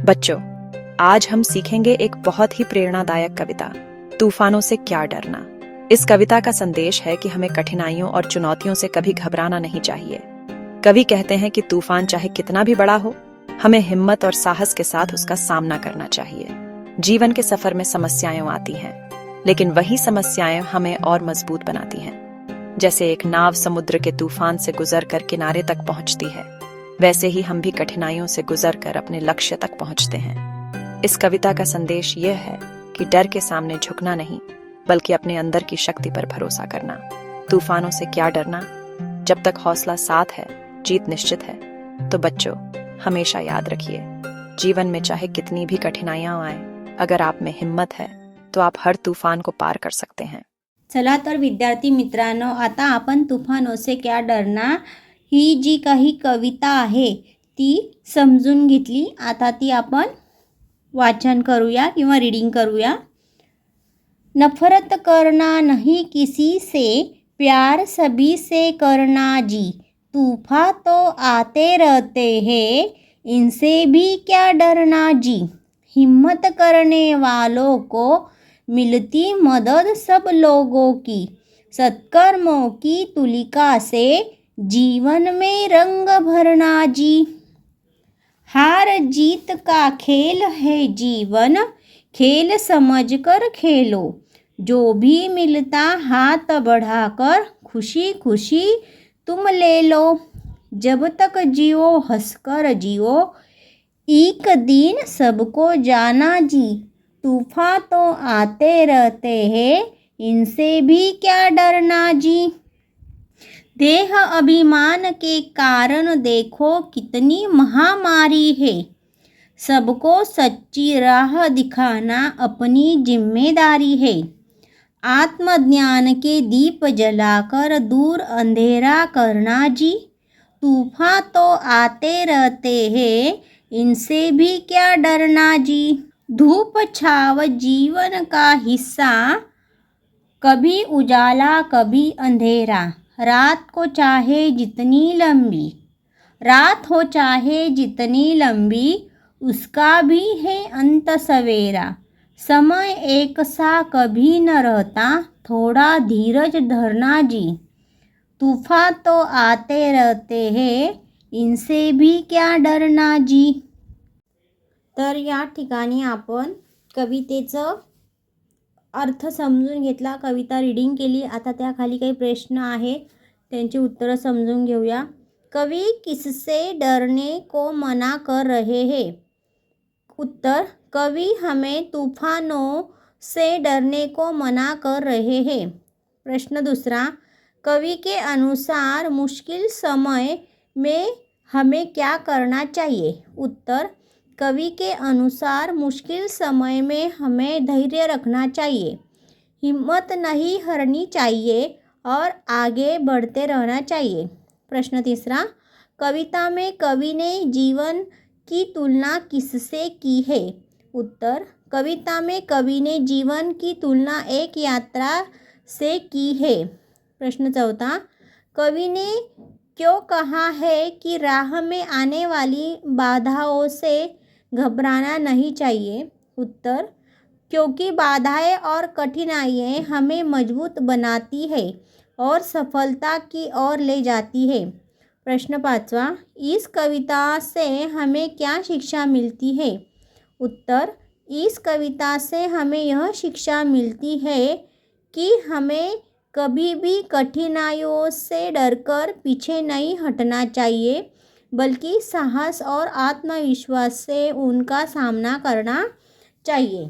बच्चों, आज हम सीखेंगे एक बहुत ही प्रेरणादायक कविता, तूफानों से क्या डरना। इस कविता का संदेश है कि हमें कठिनाइयों और चुनौतियों से कभी घबराना नहीं चाहिए। कवि कहते हैं कि तूफान चाहे कितना भी बड़ा हो, हमें हिम्मत और साहस के साथ उसका सामना करना चाहिए। जीवन के सफर में समस्याएं आती हैं, लेकिन वही समस्याएं हमें और मजबूत बनाती हैं। जैसे एक नाव समुद्र के तूफान से गुजरकर किनारे तक पहुंचती है, वैसे ही हम भी कठिनाइयों से गुजरकर अपने लक्ष्य तक पहुंचते हैं। इस कविता का संदेश यह है कि डर के सामने झुकना नहीं, बल्कि अपने अंदर की शक्ति पर भरोसा करना। तूफानों से क्या डरना, जब तक हौसला साथ है, जीत निश्चित है। तो बच्चों, हमेशा याद रखिए, जीवन में चाहे कितनी भी कठिनाइयां आए, अगर आप में हिम्मत है तो आप हर तूफान को पार कर सकते हैं। चला तर विद्यार्थी मित्रांनो, आता आपण तुफानों से क्या डरना ही जी काही कविता आहे ती समजून घेतली। आता ती आपण वाचन करूया किंवा रीडिंग करूया। नफरत करना नहीं किसी से, प्यार सभी से करना जी। तूफान तो आते रहते हैं, इनसे भी क्या डरना जी। हिम्मत करने वालों को मिलती मदद सब लोगों की। सत्कर्मों की तुलिका से जीवन में रंग भरना जी। हार जीत का खेल है जीवन, खेल समझकर खेलो। जो भी मिलता हाथ बढ़ाकर खुशी खुशी तुम ले लो। जब तक जियो हंसकर जियो, एक दिन सबको जाना जी। तूफान तो आते रहते हैं, इनसे भी क्या डरना जी। देह अभिमान के कारण देखो कितनी महामारी है। सबको सच्ची राह दिखाना अपनी जिम्मेदारी है। आत्मज्ञान के दीप जलाकर दूर अंधेरा करना जी। तूफान तो आते रहते हैं, इनसे भी क्या डरना जी। धूप छाव जीवन का हिस्सा, कभी उजाला कभी अंधेरा। रात को चाहे जितनी लंबी, रात हो चाहे जितनी लंबी, उसका भी है अंत सवेरा। समय एक सा कभी न रहता, थोड़ा धीरज धरना जी। तूफान तो आते रहते हैं, इनसे भी क्या डरना जी। तर या ठिकाणी आपण कवितेचं अर्थ समजून घेतला, कविता रीडिंग केली। आता त्याखाली काही प्रश्न आहे, त्यांची उत्तरं समजून घेऊया। कवि किससे डरने को मना कर रहे हैं? उत्तर, कवि हमें तूफानों से डरने को मना कर रहे हैं। प्रश्न दूसरा, कवि के अनुसार मुश्किल समय में हमें क्या करना चाहिए? उत्तर, कवि के अनुसार मुश्किल समय में हमें धैर्य रखना चाहिए, हिम्मत नहीं हारनी चाहिए और आगे बढ़ते रहना चाहिए। प्रश्न तीसरा, कविता में कवि ने जीवन की तुलना किससे की है? उत्तर, कविता में कवि ने जीवन की तुलना एक यात्रा से की है। प्रश्न चौथा, कवि ने क्यों कहा है कि राह में आने वाली बाधाओं से घबराना नहीं चाहिए? उत्तर, क्योंकि बाधाएं और कठिनाइयाँ हमें मजबूत बनाती है और सफलता की ओर ले जाती है। प्रश्न पाँचवा, इस कविता से हमें क्या शिक्षा मिलती है? उत्तर, इस कविता से हमें यह शिक्षा मिलती है कि हमें कभी भी कठिनाइयों से डरकर पीछे नहीं हटना चाहिए, बल्कि साहस और आत्मविश्वास से उनका सामना करना चाहिए।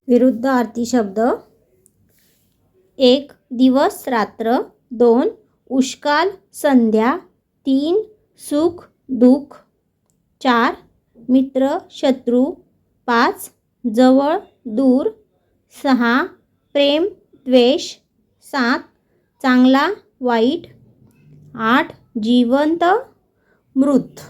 विरुद्धार्थी शब्द, 1 दिवस रात्र, 2 उष्काल संध्या, 3 सुख दुःख, 4 मित्र शत्रू, 5 जवळ दूर, 6 प्रेम द्वेष, 7 चांगला वाईट, 8 जिवंत मृत।